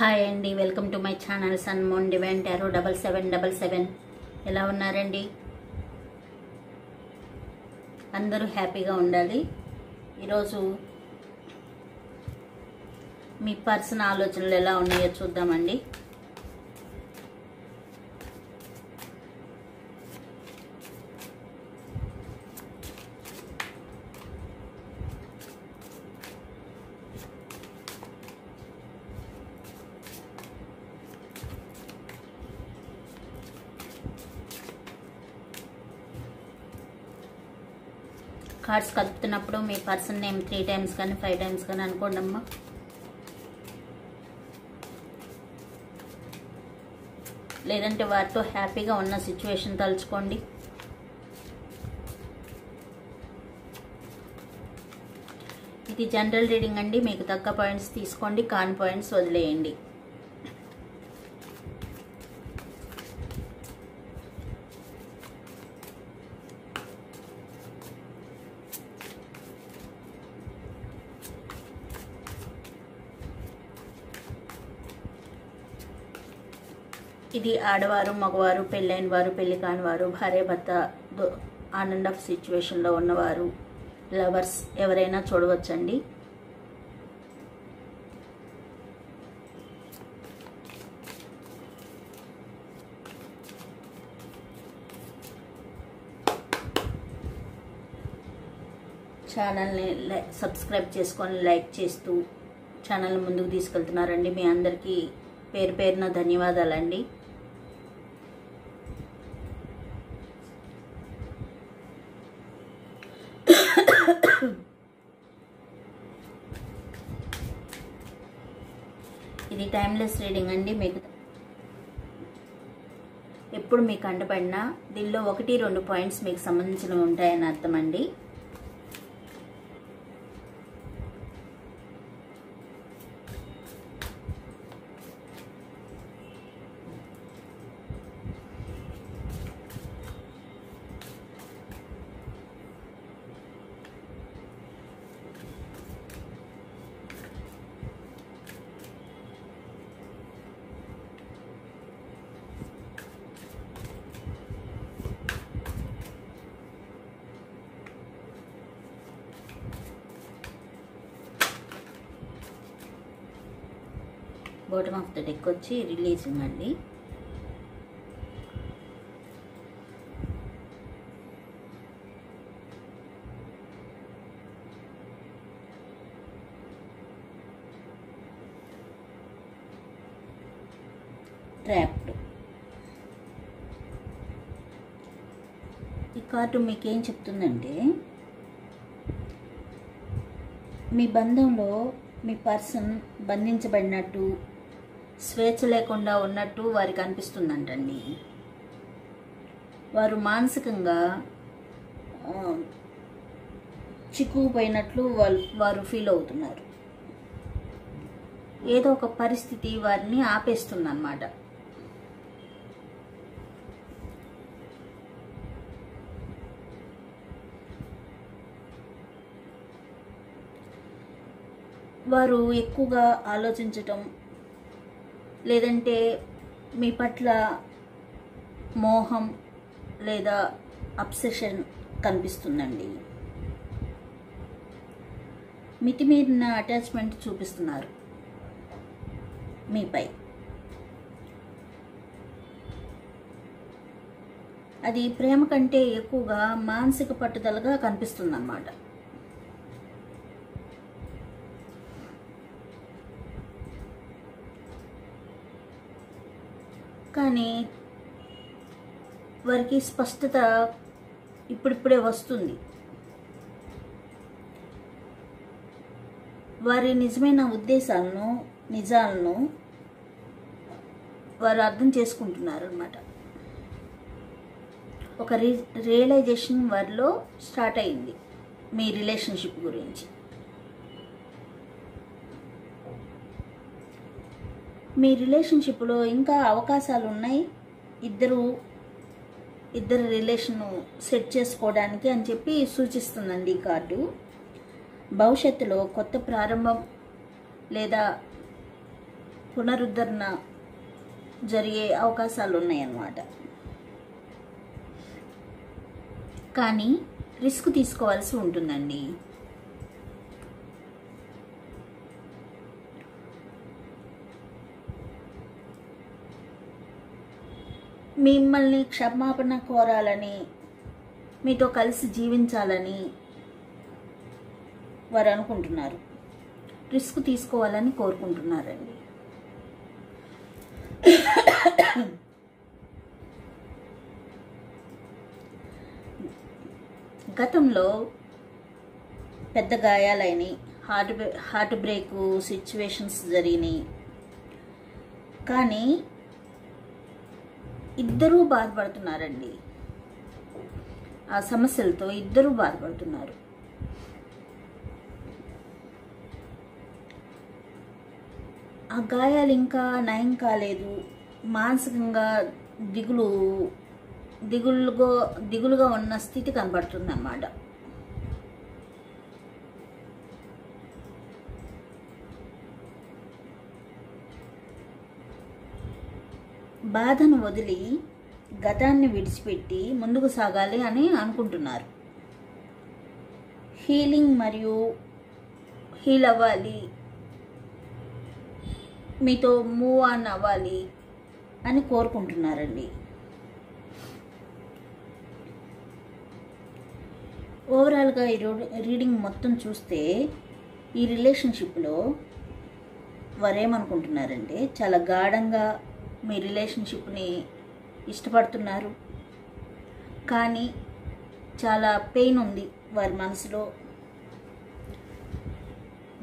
Hi అండి, welcome to my channel sun moon divine tarot 7777. ఎలా ఉన్నారండి? అందరూ హ్యాపీగా ఉండాలి. ఈరోజు మీ పర్సనల్ ఆలోచనలు ఎలా ఉన్నాయో చూద్దామండి. కార్డ్స్ కలుపుతున్నప్పుడు మీ పర్సన్ నేమ్ 3 టైమ్స్ కానీ 5 టైమ్స్ కానీ అనుకోండి అమ్మా. లేదంటే వారితో హ్యాపీగా ఉన్న సిచ్యువేషన్ తలుచుకోండి. ఇది జనరల్ రీడింగ్ అండి. మీకు తగ్గ పాయింట్స్ తీసుకోండి, కాని పాయింట్స్ వదిలేయండి. ఇది ఆడవారు, మగవారు, పెళ్ళైన వారు, పెళ్లి కాని వారు, భార్య భర్త ఆన్ అండ్ ఆఫ్ సిచ్యువేషన్లో ఉన్నవారు, లవర్స్ ఎవరైనా చూడవచ్చండి. ఛానల్ని సబ్స్క్రైబ్ చేసుకొని లైక్ చేస్తూ ఛానల్ని ముందుకు తీసుకెళ్తున్నారండి. మీ అందరికీ పేరు పేరున ధన్యవాదాలండి. ఇది టైమ్లెస్ రీడింగ్ అండి. మీకు ఎప్పుడు మీకు కంటపడినా దీనిలో 1-2 పాయింట్స్ మీకు సంబంధించినవి ఉంటాయని అర్థం అండి. బాటమ్ ఆఫ్ ద డెక్ వచ్చి రిలీజింగ్ అండి. ట్రాప్డ్. ఈ కార్డు మీకేం చెప్తుందంటే, మీ బంధంలో మీ పర్సన్ బంధించబడినట్టు, స్వేచ్ఛ లేకుండా ఉన్నట్టు వారికి అనిపిస్తుందంటండి. వారు మానసికంగా చిక్కుకుపోయినట్లు వారు ఫీల్ అవుతున్నారు. ఏదో ఒక పరిస్థితి వారిని ఆపేస్తుందన్నమాట. వారు ఎక్కువగా ఆలోచించటం, లేదంటే మీ పట్ల మోహం లేదా అబ్సెషన్ కనిపిస్తుందండి. మితిమీరిన అటాచ్మెంట్ చూపిస్తున్నారు మీపై. అది ప్రేమ కంటే ఎక్కువగా మానసిక పట్టుదలగా కనిపిస్తుందన్నమాట. కానీ వారికి స్పష్టత ఇప్పుడిప్పుడే వస్తుంది. వారి నిజమైన ఉద్దేశాలను, నిజాలను వారు అర్థం చేసుకుంటున్నారు అన్నమాట. ఒక రియలైజేషన్ వారిలో స్టార్ట్ అయింది మీ రిలేషన్షిప్ గురించి. మీ రిలేషన్షిప్లో ఇంకా అవకాశాలు ఉన్నాయి. ఇద్దరు రిలేషన్ సెట్ చేసుకోవడానికి అని చెప్పి సూచిస్తుందండి ఈ కార్డు. భవిష్యత్తులో కొత్త ప్రారంభం లేదా పునరుద్ధరణ జరిగే అవకాశాలు ఉన్నాయన్నమాట. కానీ రిస్క్ తీసుకోవాల్సి ఉంటుందండి. మిమ్మల్ని క్షమాపణ కోరాలని, మీతో కలిసి జీవించాలని వారు అనుకుంటున్నారు. రిస్క్ తీసుకోవాలని కోరుకుంటున్నారండి. గతంలో పెద్ద గాయాలైనవి, హార్ట్ బ్రేక్ సిచ్యువేషన్స్ జరిగినాయి. కానీ ఇద్దరూ బాధపడుతున్నారండి. ఆ సమస్యలతో ఇద్దరూ బాధపడుతున్నారు. ఆ గాయాలు ఇంకా నయం కాలేదు. మానసికంగా దిగులుగా ఉన్న స్థితి కనబడుతుంది అన్నమాట. బాధను వదిలి గతాన్ని విడిచిపెట్టి ముందుకు సాగాలి అని అనుకుంటున్నారు. హీలింగ్ మరియు హీల్ అవ్వాలి, మీతో మూవ్ ఆన్ అవ్వాలి అని కోరుకుంటున్నారండి. ఓవరాల్గా ఈ రీడింగ్ మొత్తం చూస్తే ఈ రిలేషన్షిప్లో వారేమనుకుంటున్నారంటే చాలా గాఢంగా మీ రిలేషన్షిప్ని ఇష్టపడుతున్నారు. కానీ చాలా పెయిన్ ఉంది వారి మనసులో.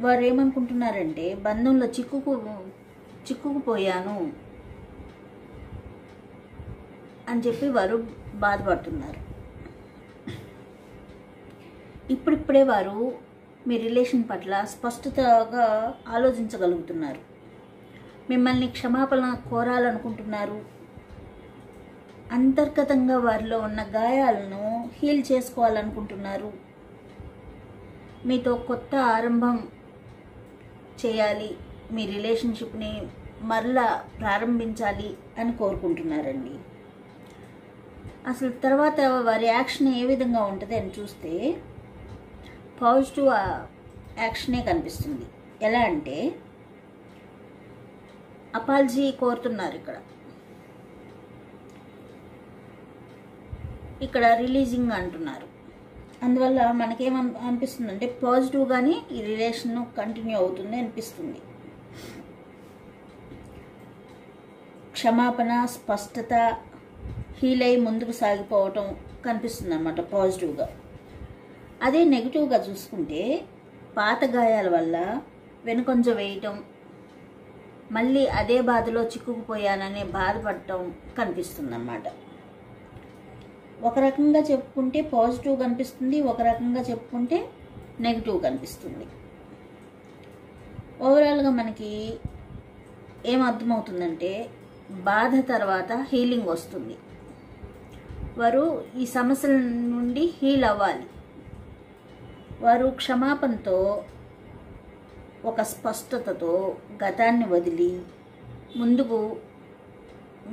వారు ఏమనుకుంటున్నారంటే బంధంలో చిక్కుకుపోయాను అని చెప్పి వారు బాధపడుతున్నారు. ఇప్పుడిప్పుడే వారు మీ రిలేషన్ పట్ల స్పష్టతగా ఆలోచించగలుగుతున్నారు. మిమ్మల్ని క్షమాపణ కోరాలనుకుంటున్నారు. అంతర్గతంగా వారిలో ఉన్న గాయాలను హీల్ చేసుకోవాలనుకుంటున్నారు. మీతో కొత్త ఆరంభం చేయాలి, మీ రిలేషన్షిప్ని మరలా ప్రారంభించాలి అని కోరుకుంటున్నారండి. అసలు తర్వాత వారి యాక్షన్ ఏ విధంగా ఉంటుంది అని చూస్తే పాజిటివ్ యాక్షనే కనిపిస్తుంది. ఎలా అంటే అపాలజీ కోరుతున్నారు. ఇక్కడ రిలీజింగ్ అంటున్నారు. అందువల్ల మనకేమనిపిస్తుంది అంటే పాజిటివ్గానే ఈ రిలేషన్ కంటిన్యూ అవుతుంది అనిపిస్తుంది. క్షమాపణ, స్పష్టత, హీల్ అయి ముందుకు సాగిపోవటం కనిపిస్తుంది అన్నమాట పాజిటివ్గా. అదే నెగిటివ్గా చూసుకుంటే పాత గాయాల వల్ల వెనుకొంజ వేయటం, మళ్ళీ అదే బాధలో చిక్కుకుపోయాననే బాధపడటం కనిపిస్తుంది అన్నమాట. ఒక రకంగా చెప్పుకుంటే పాజిటివ్ కనిపిస్తుంది, ఒక రకంగా చెప్పుకుంటే నెగిటివ్ కనిపిస్తుంది. ఓవరాల్గా మనకి ఏమర్థమవుతుందంటే బాధ తర్వాత హీలింగ్ వస్తుంది. వారు ఈ సమస్యల నుండి హీల్ అవ్వాలి. వారు క్షమాపణతో, ఒక స్పష్టతతో గతాన్ని వదిలి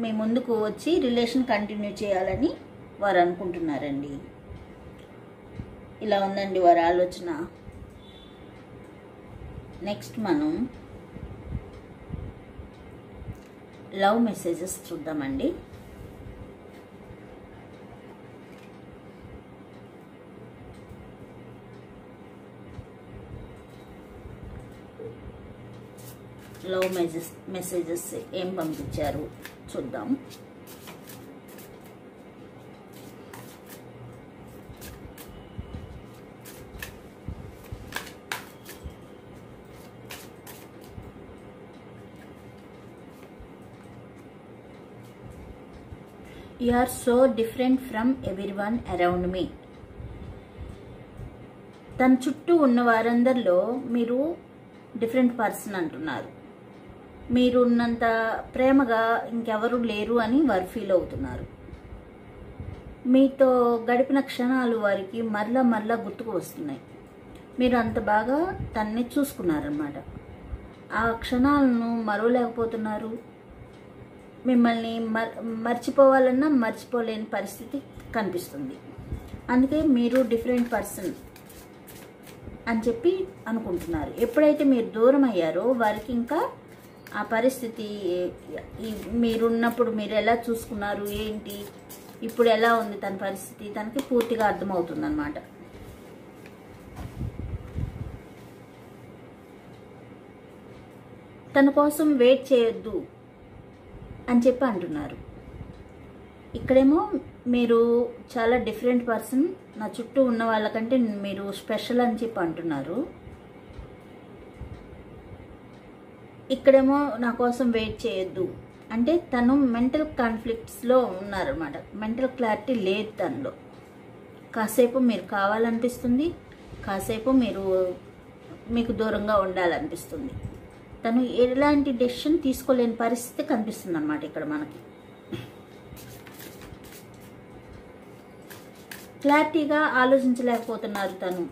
మీ ముందుకు వచ్చి రిలేషన్ కంటిన్యూ చేయాలని వారు అనుకుంటున్నారండి. ఇలా ఉందండి వారి ఆలోచన. నెక్స్ట్ మనం లవ్ మెసేజెస్ చూద్దామండి. లవ్ మెసేజెస్ ఏం పంపించారు చూద్దాం. You are so different from everyone around me. తన చుట్టూ ఉన్న వారందరిలో మీరు డిఫరెంట్ పర్సన్ అంటున్నారు. మీరు ఉన్నంత ప్రేమగా ఇంకెవరు లేరు అని వారు ఫీల్ అవుతున్నారు. మీతో గడిపిన క్షణాలు వారికి మరలా గుర్తుకు వస్తున్నాయి. మీరు అంత బాగా తనని చూసుకున్నారన్నమాట. ఆ క్షణాలను మరవలేకపోతున్నారు. మిమ్మల్ని మర్చిపోవాలన్నా మర్చిపోలేని పరిస్థితి కనిపిస్తుంది. అందుకే మీరు డిఫరెంట్ పర్సన్ అని చెప్పి అనుకుంటున్నారు. ఎప్పుడైతే మీరు దూరం అయ్యారో వారికి ఇంకా ఆ పరిస్థితి మీరున్నప్పుడు మీరు ఎలా చూసుకున్నారు ఏంటి, ఇప్పుడు ఎలా ఉంది తన పరిస్థితి, తనకి పూర్తిగా అర్థమవుతుంది అన్నమాట. తన కోసం వెయిట్ చేయొద్దు అని చెప్పి అంటున్నారు. ఇక్కడేమో మీరు చాలా డిఫరెంట్ పర్సన్, నా చుట్టూ ఉన్న వాళ్ళకంటే మీరు స్పెషల్ అని చెప్పి అంటున్నారు. ఇక్కడేమో నా కోసం వెయిట్ చేయొద్దు అంటే తను మెంటల్ కాన్ఫ్లిక్ట్స్లో ఉన్నారన్నమాట. మెంటల్ క్లారిటీ లేదు తనలో. కాసేపు మీరు కావాలనిపిస్తుంది, కాసేపు మీకు దూరంగా ఉండాలనిపిస్తుంది. తను ఎలాంటి డెసిషన్ తీసుకోలేని పరిస్థితి కనిపిస్తుంది అన్నమాట ఇక్కడ మనకి. క్లారిటీగా ఆలోచించలేకపోతున్నారు తను.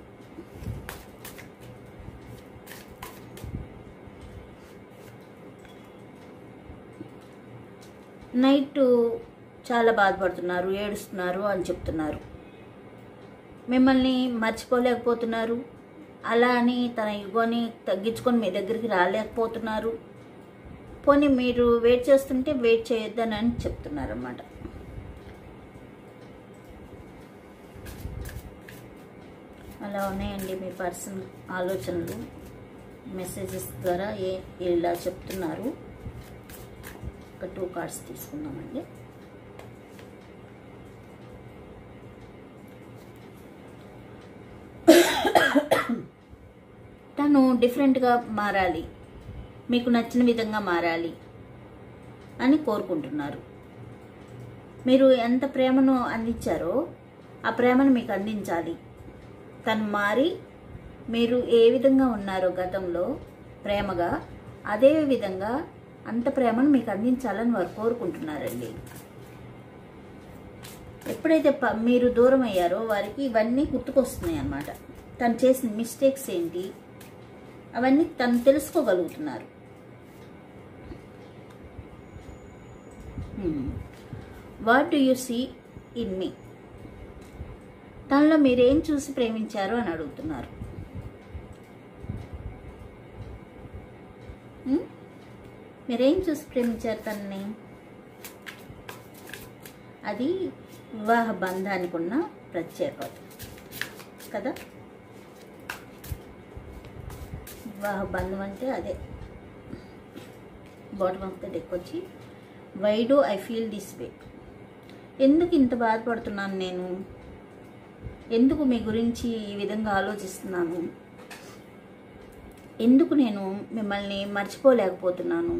నైట్ చాలా బాధపడుతున్నారు, ఏడుస్తున్నారు అని చెప్తున్నారు. మిమ్మల్ని మర్చిపోలేకపోతున్నారు. అలా అని తన ఇగోని తగ్గించుకొని మీ దగ్గరికి రాలేకపోతున్నారు. పోనీ మీరు వెయిట్ చేస్తుంటే వెయిట్ చేయొద్దని అని చెప్తున్నారు అన్నమాట. అలా ఉన్నాయండి మీ పర్సన్ ఆలోచనలు. మెసేజెస్ ద్వారా ఇలా చెప్తున్నారు. ఒక 2 కార్డ్స్ తీసుకుందామండి. తను డిఫరెంట్గా మారాలి, మీకు నచ్చిన విధంగా మారాలి అని కోరుకుంటున్నారు. మీరు ఎంత ప్రేమను అందించారో ఆ ప్రేమను మీకు అందించాలి. తను మారి మీరు ఏ విధంగా ఉన్నారో గతంలో ప్రేమగా, అదే విధంగా అంత ప్రేమను మీకు అందించాలని వారు కోరుకుంటున్నారండి. ఎప్పుడైతే మీరు దూరం అయ్యారో వారికి ఇవన్నీ గుర్తుకొస్తున్నాయి అన్నమాట. తను చేసిన మిస్టేక్స్ ఏంటి అవన్నీ తను తెలుసుకోగలుగుతున్నారు. What do you see in me? తనలో మీరేం చూసి ప్రేమించారు అని అడుగుతున్నారు. మీరేం చూసి ప్రేమించారు తనని? అది వివాహ బంధానికి ఉన్న ప్రత్యేకత కదా. వివాహ బంధం అంటే అదే. బాటమ్ ఆఫ్ ద డెక్ వచ్చి why do I feel this way? ఎందుకు ఇంత బాధపడుతున్నాను నేను? ఎందుకు మీ గురించి ఈ విధంగా ఆలోచిస్తున్నాను? ఎందుకు నేను మిమ్మల్ని మర్చిపోలేకపోతున్నాను?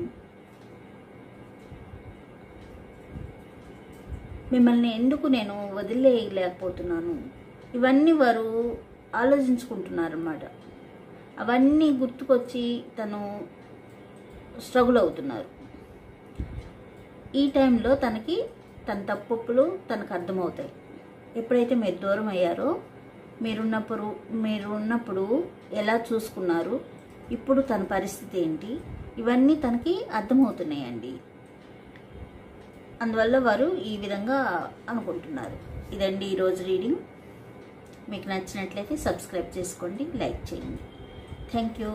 మిమ్మల్ని ఎందుకు నేను వదిలేయలేకపోతున్నాను? ఇవన్నీ వారు ఆలోచించుకుంటున్నారు అన్నమాట. అవన్నీ గుర్తుకొచ్చి తను స్ట్రగుల్ అవుతున్నారు. ఈ టైంలో తనకి తన తప్పులు తనకు అర్థమవుతాయి. ఎప్పుడైతే మీరు దూరం అయ్యారో మీరున్నప్పుడు ఎలా చూసుకున్నారు, ఇప్పుడు తన పరిస్థితి ఏంటి, ఇవన్నీ తనకి అర్థమవుతున్నాయండి. అందువల్ల వారు ఈ విధంగా అనుకుంటున్నారు. ఇదండి ఈరోజు రీడింగ్. మీకు నచ్చినట్లయితే సబ్స్క్రైబ్ చేసుకోండి, లైక్ చేయండి. Thank you.